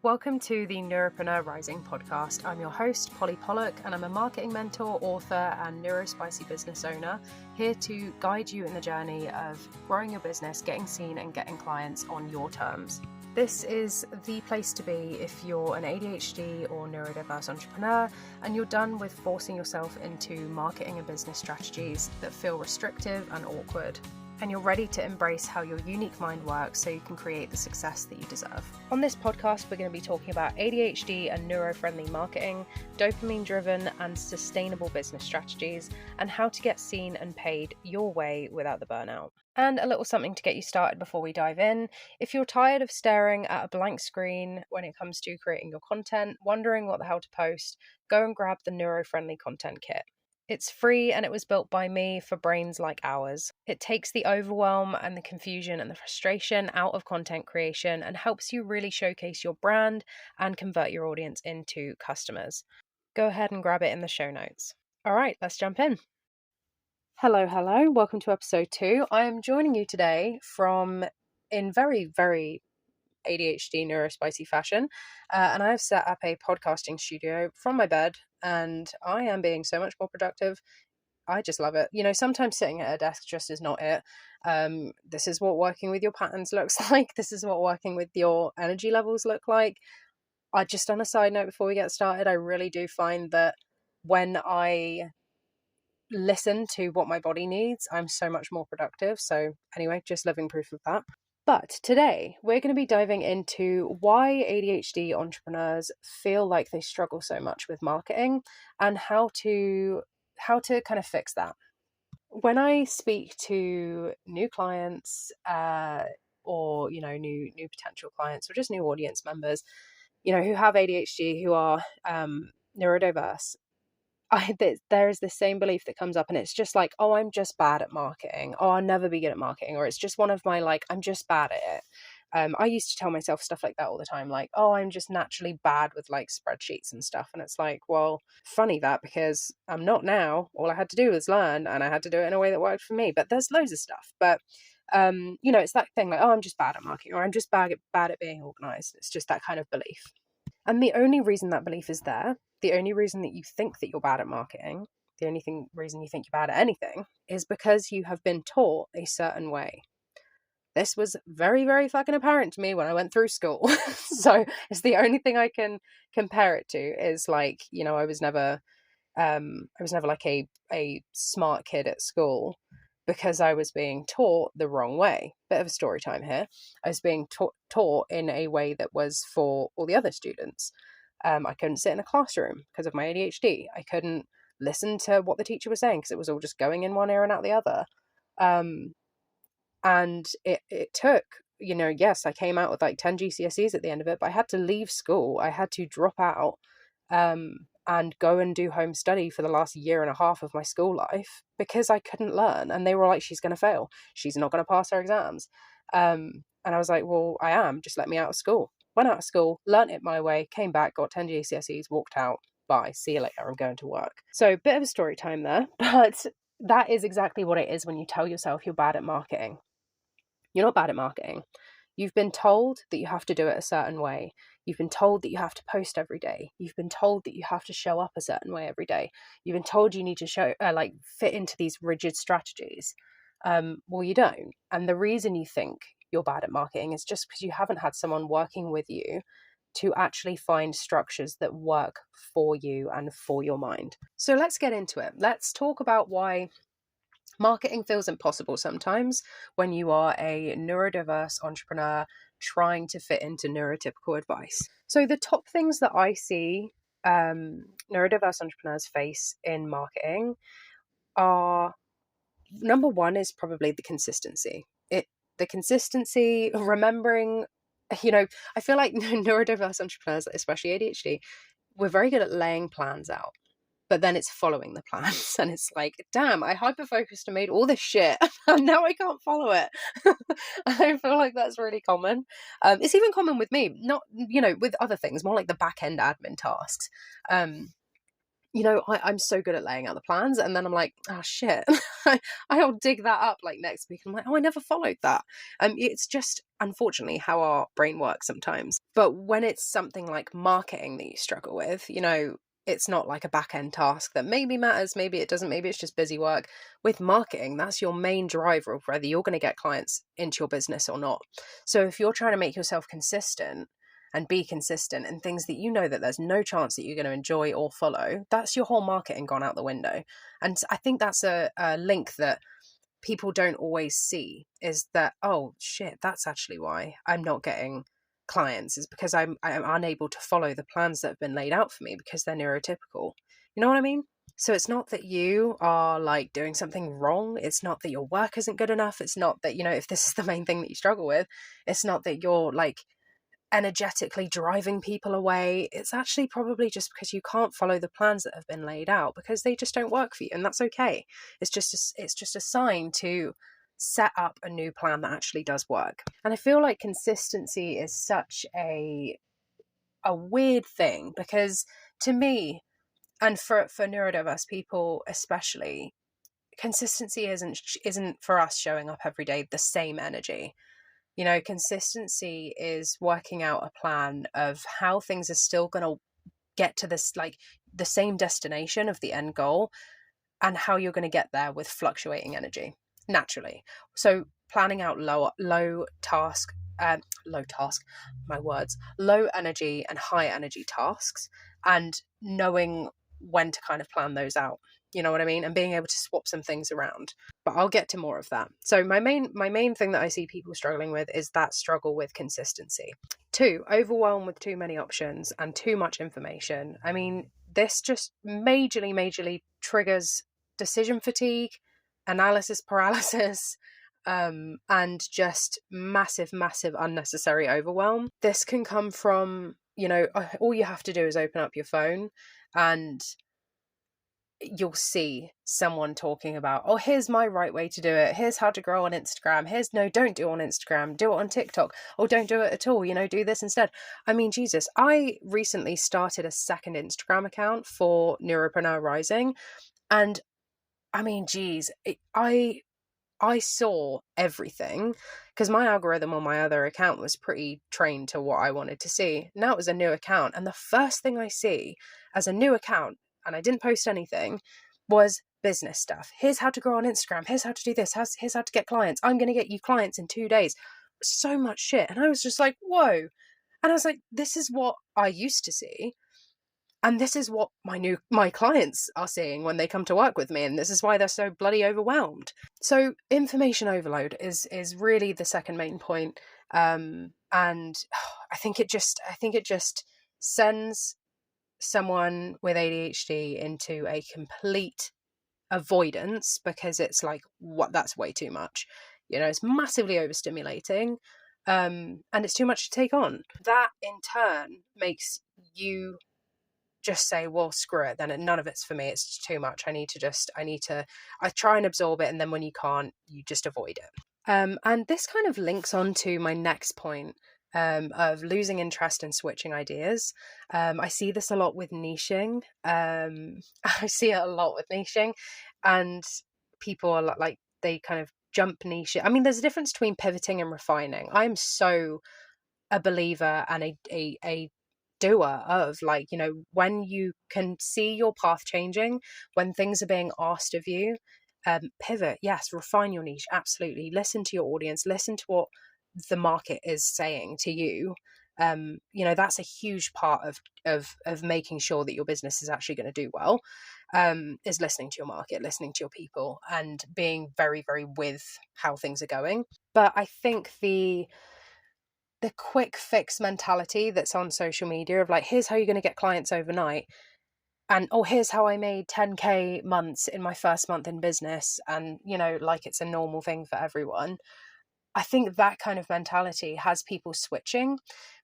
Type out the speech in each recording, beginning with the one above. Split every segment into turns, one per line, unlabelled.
Welcome to the Neuropreneur Rising podcast. I'm your host, Polly Pollock, and I'm a marketing mentor, author, and neurospicy business owner, here to guide you in the journey of growing your business, getting seen, and getting clients on your terms. This is the place to be if you're an ADHD or neurodiverse entrepreneur and you're done with forcing yourself into marketing and business strategies that feel restrictive and awkward, and you're ready to embrace how your unique mind works so you can create the success that you deserve. On this podcast, we're going to be talking about ADHD and neuro-friendly marketing, dopamine-driven and sustainable business strategies, and how to get seen and paid your way without the burnout. And a little something to get you started before we dive in. If you're tired of staring at a blank screen when it comes to creating your content, wondering what the hell to post, go and grab the neuro-friendly content kit. It's free and it was built by me for brains like ours. It takes the overwhelm and the confusion and the frustration out of content creation and helps you really showcase your brand and convert your audience into customers. Go ahead and grab it in the show notes. All right, let's jump in. Hello. Welcome to episode 2. I am joining you today in very, very ADHD neurospicy fashion, and I have set up a podcasting studio from my bed, and I am being so much more productive. I just love it. Sometimes sitting at a desk just is not it. This is what working with your patterns looks like. This is what working with your energy levels look like. Just on a side note before we get started, I really do find that when I listen to what my body needs, I'm so much more productive. So anyway, just living proof of that. But today we're going to be diving into why ADHD entrepreneurs feel like they struggle so much with marketing and how to kind of fix that. When I speak to new clients or new potential clients or just new audience members, who have ADHD, who are neurodiverse, there is the same belief that comes up, and it's just like, oh, I'm just bad at marketing. Oh, I'll never be good at marketing. Or it's just one of my, I'm just bad at it. I used to tell myself stuff like that all the time, like, oh, I'm just naturally bad with spreadsheets and stuff. And it's like, well, funny that, because I'm not now. All I had to do was learn, and I had to do it in a way that worked for me. But there's loads of stuff. But, it's that thing like, oh, I'm just bad at marketing, or I'm just bad at being organized. It's just that kind of belief. And the only reason that belief is there, the only reason that you think that you're bad at marketing, the only reason you think you're bad at anything, is because you have been taught a certain way. This was very, very fucking apparent to me when I went through school. So it's the only thing I can compare it to is I was never like a smart kid at school, because I was being taught the wrong way. Bit of a story time here. I was being taught in a way that was for all the other students. I couldn't sit in a classroom because of my ADHD. I couldn't listen to what the teacher was saying because it was all just going in one ear and out the other. And it took, yes, I came out with 10 GCSEs at the end of it, but I had to leave school. I had to drop out and go and do home study for the last year and a half of my school life because I couldn't learn. And they were like, she's going to fail. She's not going to pass her exams. And I was like, well, I am. Just let me out of school. Went out of school, learnt it my way, came back, got 10 GCSEs, walked out. Bye. See you later. I'm going to work. So bit of a story time there, but that is exactly what it is when you tell yourself you're bad at marketing. You're not bad at marketing. You've been told that you have to do it a certain way. You've been told that you have to post every day. You've been told that you have to show up a certain way every day. You've been told you need to fit into these rigid strategies. Well, you don't. And the reason you think you're bad at marketing is just because you haven't had someone working with you to actually find structures that work for you and for your mind. So let's get into it. Let's talk about why marketing feels impossible sometimes when you are a neurodiverse entrepreneur trying to fit into neurotypical advice. So the top things that I see neurodiverse entrepreneurs face in marketing are, number one is probably the consistency. Remembering, I feel like neurodiverse entrepreneurs, especially ADHD, we're very good at laying plans out. But then it's following the plans, and it's like, damn, I hyper-focused and made all this shit, and now I can't follow it. I feel like that's really common. It's even common with me, not, with other things, more like the back-end admin tasks. I'm so good at laying out the plans, and then I'm like, oh shit, I'll dig that up like next week. I'm like, oh, I never followed that. It's just unfortunately how our brain works sometimes. But when it's something like marketing that you struggle with, it's not like a back end task that maybe matters, maybe it doesn't, maybe it's just busy work. With marketing, that's your main driver of whether you're going to get clients into your business or not. So if you're trying to make yourself consistent and be consistent in things that that there's no chance that you're going to enjoy or follow, that's your whole marketing gone out the window. And I think that's a link that people don't always see, is that, oh shit, that's actually why I'm not getting clients, is because I'm unable to follow the plans that have been laid out for me because they're neurotypical. You know what I mean? So it's not that you are like doing something wrong. It's not that your work isn't good enough. It's not that, if this is the main thing that you struggle with, it's not that you're like energetically driving people away. It's actually probably just because you can't follow the plans that have been laid out because they just don't work for you, and that's okay. It's just a sign to set up a new plan that actually does work. And I feel like consistency is such a weird thing, because to me, and for neurodiverse people especially, consistency isn't for us showing up every day the same energy. Consistency is working out a plan of how things are still going to get to this, like the same destination of the end goal, and how you're going to get there with fluctuating energy naturally. So planning out low energy and high energy tasks, and knowing when to kind of plan those out. You know what I mean? And being able to swap some things around. But I'll get to more of that. So my main thing that I see people struggling with is that struggle with consistency. 2, overwhelmed with too many options and too much information. I mean, this just majorly triggers decision fatigue, analysis paralysis, and just massive unnecessary overwhelm. This can come from, all you have to do is open up your phone and you'll see someone talking about, oh, here's my right way to do it. Here's how to grow on Instagram. No, don't do it on Instagram. Do it on TikTok. Or don't do it at all. Do this instead. I mean, Jesus, I recently started a second Instagram account for Neuropreneur Rising. And I mean, geez, I saw everything because my algorithm on my other account was pretty trained to what I wanted to see. Now it was a new account, and the first thing I see as a new account, and I didn't post anything, was business stuff. Here's how to grow on Instagram. Here's how to do this. Here's how to get clients. I'm going to get you clients in 2 days. So much shit. And I was just like, whoa. And I was like, this is what I used to see. And this is what my clients are seeing when they come to work with me. And this is why they're so bloody overwhelmed. So information overload is really the second main point. And I think it just sends someone with ADHD into a complete avoidance, because it's like, what, that's way too much. It's massively overstimulating. And it's too much to take on. That in turn makes you just say, well, screw it, then none of it's for me, it's too much. I try and absorb it, and then when you can't, you just avoid it. And this kind of links on to my next point, of losing interest and switching ideas. I see this a lot with niching. I see it a lot with niching, and people are like, they kind of jump niche. I mean, there's a difference between pivoting and refining. I'm so a believer and a doer of, like, when you can see your path changing, when things are being asked of you, pivot, yes, refine your niche, absolutely. Listen to your audience, listen to what the market is saying to you. That's a huge part of making sure that your business is actually going to do well, is listening to your market, listening to your people, and being very, very with how things are going. But I think the quick fix mentality that's on social media of like, here's how you're going to get clients overnight, and oh, here's how I made 10k months in my first month in business, and like it's a normal thing for everyone. I think that kind of mentality has people switching,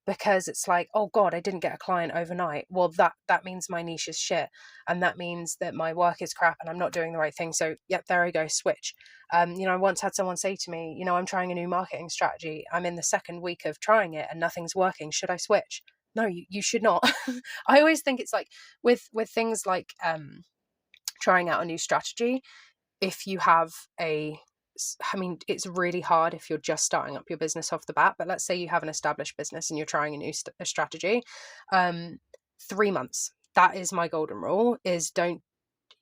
because it's like, oh God, I didn't get a client overnight. Well, that means my niche is shit. And that means that my work is crap and I'm not doing the right thing. So yep, there I go, switch. I once had someone say to me, I'm trying a new marketing strategy. I'm in the second week of trying it and nothing's working. Should I switch? no, you should not. I always think it's like with things like trying out a new strategy, if you have it's really hard if you're just starting up your business off the bat, but let's say you have an established business and you're trying a new strategy. 3 months, that is my golden rule, is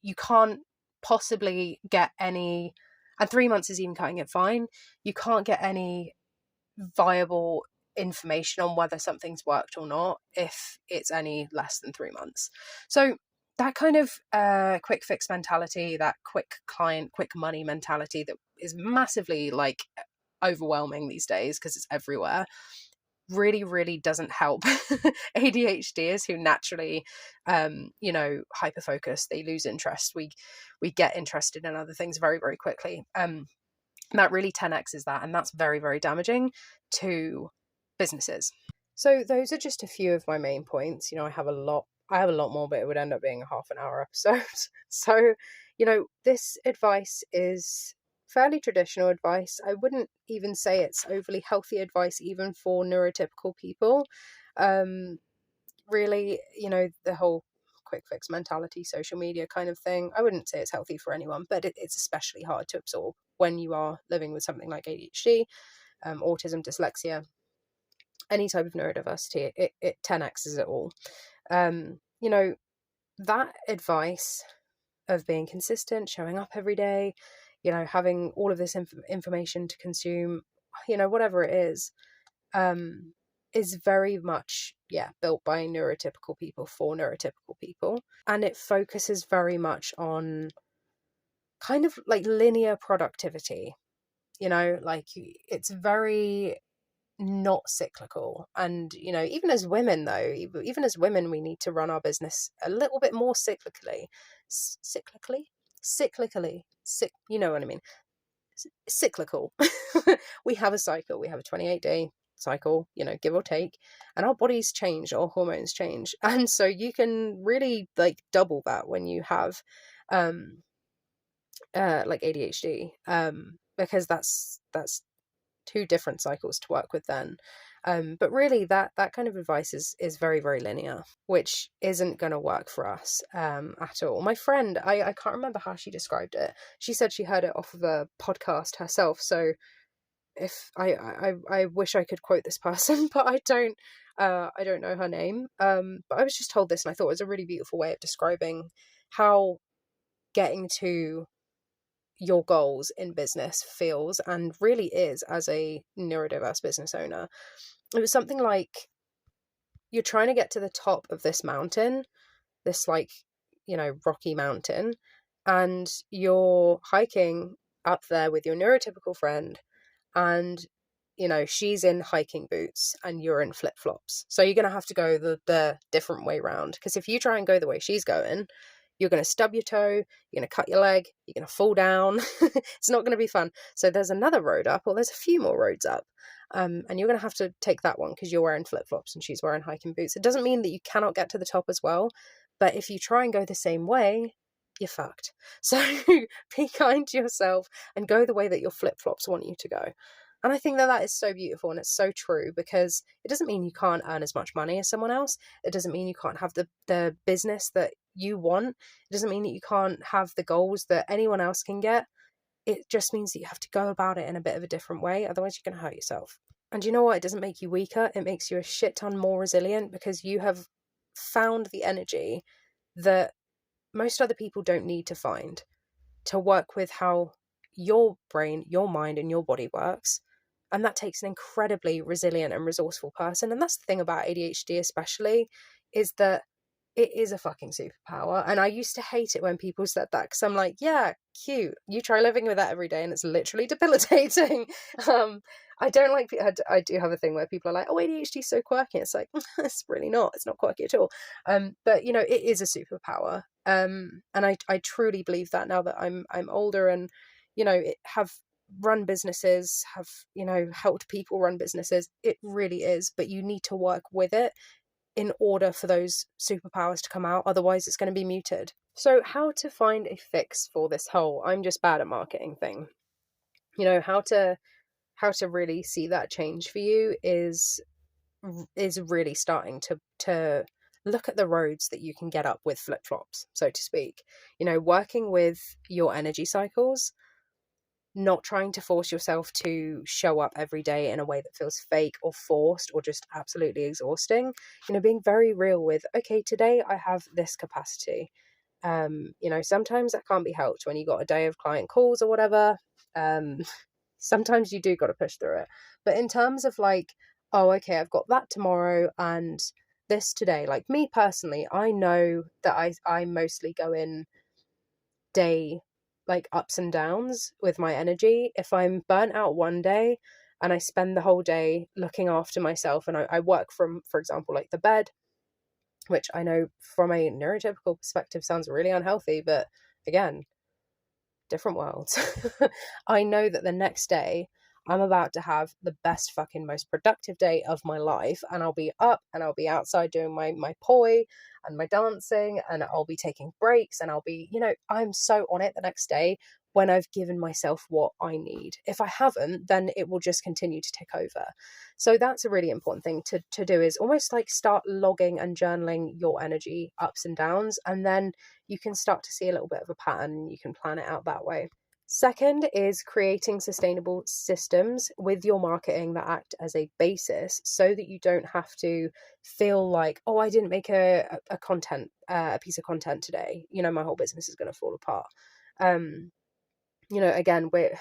you can't possibly get any, and 3 months is even cutting it fine, you can't get any viable information on whether something's worked or not if it's any less than 3 months. So that kind of quick fix mentality, that quick client, quick money mentality that is massively like overwhelming these days because it's everywhere, really, really doesn't help ADHDers who naturally, hyper focus. They lose interest. We get interested in other things very, very quickly. That really 10x's that, and that's very, very damaging to businesses. So those are just a few of my main points. I have a lot more, but it would end up being a half an hour episode. So, this advice is fairly traditional advice. I wouldn't even say it's overly healthy advice, even for neurotypical people. Really, the whole quick fix mentality, social media kind of thing, I wouldn't say it's healthy for anyone, but it's especially hard to absorb when you are living with something like ADHD, autism, dyslexia, any type of neurodiversity. It 10x's it all. That advice of being consistent, showing up every day, having all of this information to consume, whatever it is very much, built by neurotypical people for neurotypical people. And it focuses very much on kind of like linear productivity, like it's very not cyclical. And even as women though, we need to run our business a little bit more cyclically, you know what I mean, cyclical. We have a cycle, we have a 28-day cycle, give or take, and our bodies change, our hormones change, and so you can really like double that when you have like ADHD, because that's 2 different cycles to work with then. But really that kind of advice is very, very linear, which isn't going to work for us at all. My friend, I can't remember how she described it. She said she heard it off of a podcast herself. So if I wish I could quote this person, but I don't know her name. But I was just told this and I thought it was a really beautiful way of describing how getting to your goals in business feels and really is as a neurodiverse business owner. It was something like you're trying to get to the top of this mountain, this like, rocky mountain, and you're hiking up there with your neurotypical friend, and she's in hiking boots and you're in flip-flops. So you're going to have to go the different way round, because if you try and go the way she's going, you're going to stub your toe, you're going to cut your leg, you're going to fall down. It's not going to be fun. So there's another road up, or there's a few more roads up, and you're going to have to take that one because you're wearing flip-flops and she's wearing hiking boots. It doesn't mean that you cannot get to the top as well, but if you try and go the same way, you're fucked. So be kind to yourself and go the way that your flip-flops want you to go. And I think that is so beautiful and it's so true, because it doesn't mean you can't earn as much money as someone else. It doesn't mean you can't have the business that you want. It doesn't mean that you can't have the goals that anyone else can get. It just means that you have to go about it in a bit of a different way. Otherwise, you're going to hurt yourself. And you know what? It doesn't make you weaker. It makes you a shit ton more resilient, because you have found the energy that most other people don't need to find to work with how your brain, your mind, and your body works. And that takes an incredibly resilient and resourceful person. And that's the thing about ADHD especially, is that it is a fucking superpower. And I used to hate it when people said that, because I'm like, yeah, cute. You try living with that every day and it's literally debilitating. I don't like, I do have a thing where people are like, oh, ADHD is so quirky. It's like, it's really not. It's not quirky at all. But it is a superpower. And I truly believe that now that I'm older and, have run businesses, have, helped people run businesses. It really is, but you need to work with it in order for those superpowers to come out. Otherwise it's going to be muted. So how to find a fix for this whole I'm just bad at marketing thing, how to really see that change for you is is really starting to look at the roads that you can get up with flip-flops, so to speak. Working with your energy cycles, not trying to force yourself to show up every day in a way that feels fake or forced or just absolutely exhausting. Being very real with, okay, today I have this capacity. Sometimes that can't be helped when you got a day of client calls or whatever. Sometimes you do got to push through it. But in terms of like, oh, okay, I've got that tomorrow and this today, like me personally, I know that I mostly go in day like ups and downs with my energy. If I'm burnt out one day and I spend the whole day looking after myself and I work from, for example, like the bed, which I know from a neurotypical perspective sounds really unhealthy, but again, different worlds. I know that the next day I'm about to have the best fucking most productive day of my life, and I'll be up and I'll be outside doing my poi and my dancing, and I'll be taking breaks, and I'll be, I'm so on it the next day when I've given myself what I need. If I haven't, then it will just continue to tick over. So that's a really important thing to do, is almost like start logging and journaling your energy ups and downs, and then you can start to see a little bit of a pattern and you can plan it out that way. Second is creating sustainable systems with your marketing that act as a basis, so that you don't have to feel like, oh, I didn't make a piece of content today, my whole business is going to fall apart. Again, the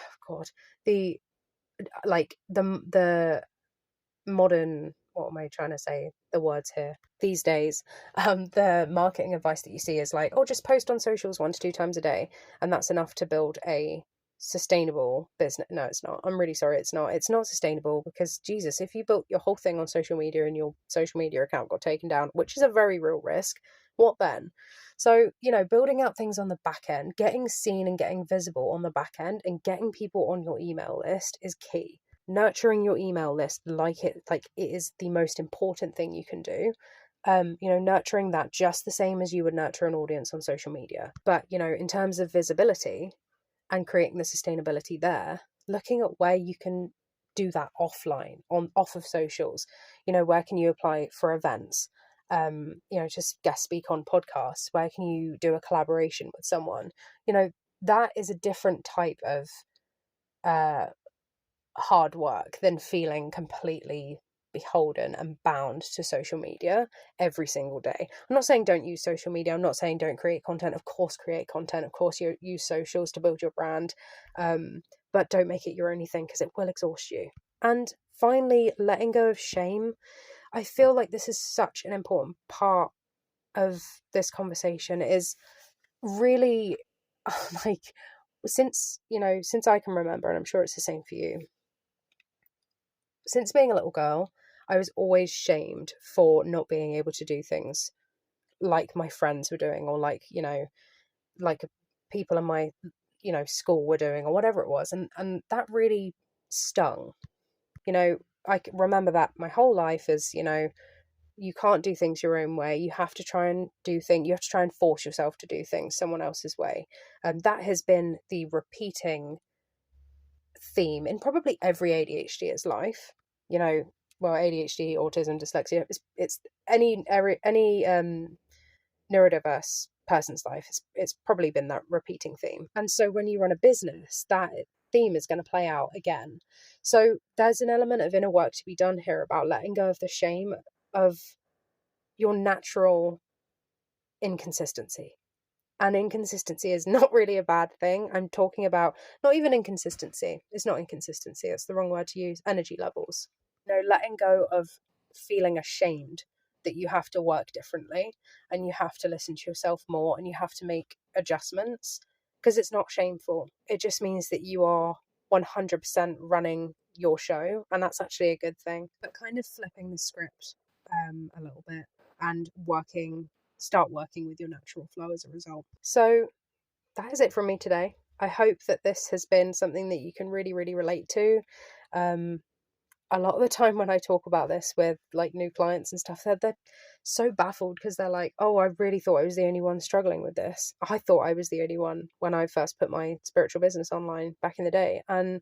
modern, what am I trying to say, the words here these days, the marketing advice that you see is like, oh, just post on socials 1 to 2 times a day and that's enough to build a sustainable business. No, it's not. I'm really sorry, it's not sustainable, because Jesus, if you built your whole thing on social media and your social media account got taken down, which is a very real risk, what then? So, building out things on the back end, getting seen and getting visible on the back end, and getting people on your email list is key. Nurturing your email list like it is the most important thing you can do. Nurturing that just the same as you would nurture an audience on social media. But, in terms of visibility and creating the sustainability there, looking at where you can do that offline, off of socials. Where can you apply for events? Just guest speak on podcasts. Where can you do a collaboration with someone? That is a different type of hard work than feeling completely beholden and bound to social media every single day. I'm not saying don't use social media. I'm not saying don't create content. Of course, create content. Of course, you use socials to build your brand. But don't make it your only thing, because it will exhaust you. And finally, letting go of shame. I feel like this is such an important part of this conversation. It is really like, since I can remember, and I'm sure it's the same for you, since being a little girl, I was always shamed for not being able to do things like my friends were doing, or like people in my school were doing, or whatever it was, and that really stung. I can remember that my whole life is, you can't do things your own way. You have to try and force yourself to do things someone else's way. And that has been the repeating theme in probably every ADHDer's life. ADHD, autism, dyslexia, it's any neurodiverse person's life. It's probably been that repeating theme. And so when you run a business, that theme is going to play out again. So there's an element of inner work to be done here about letting go of the shame of your natural inconsistency. And inconsistency is not really a bad thing. I'm talking about not even inconsistency. It's not inconsistency. It's the wrong word to use. Energy levels. Letting go of feeling ashamed that you have to work differently and you have to listen to yourself more and you have to make adjustments, because it's not shameful. It just means that you are 100% running your show, and that's actually a good thing. But kind of flipping the script a little bit and start working with your natural flow as a result. So that is it from me today. I hope that this has been something that you can really, really relate to. A lot of the time when I talk about this with like new clients and stuff, they're so baffled, because they're like, oh, I really thought I was the only one struggling with this. I thought I was the only one when I first put my spiritual business online back in the day. And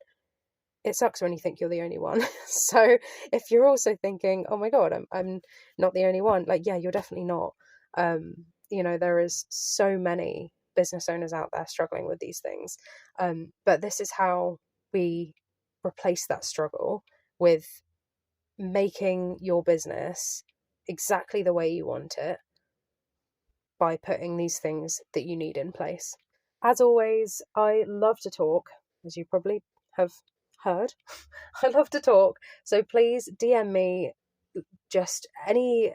it sucks when you think you're the only one. So if you're also thinking, oh my God, I'm not the only one, like, yeah, you're definitely not. There is so many business owners out there struggling with these things. But this is how we replace that struggle with making your business exactly the way you want it by putting these things that you need in place. As always, I love to talk, as you probably have heard. I love to talk. So please DM me just any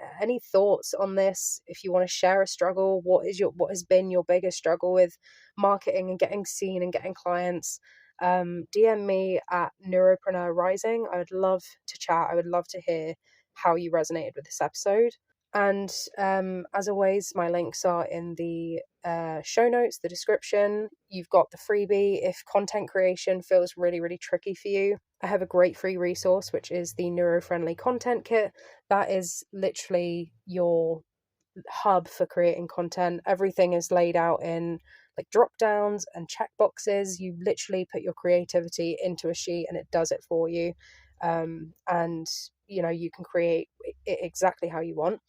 thoughts on this. If you want to share a struggle, what has been your biggest struggle with marketing and getting seen and getting clients, DM me at Neuropreneur Rising. I would love to chat. I would love to hear how you resonated with this episode. And as always, my links are in the show notes, the description. You've got the freebie if content creation feels really, really tricky for you. I have a great free resource, which is the Neuro-Friendly Content Kit. That is literally your hub for creating content. Everything is laid out in like drop downs and check boxes. You literally put your creativity into a sheet and it does it for you. And you can create it exactly how you want.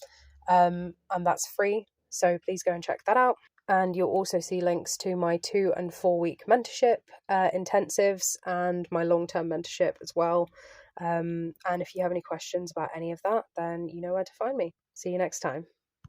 And that's free. So please go and check that out. And you'll also see links to my 2 and 4 week mentorship intensives and my long-term mentorship as well. And if you have any questions about any of that, then you know where to find me. See you next time.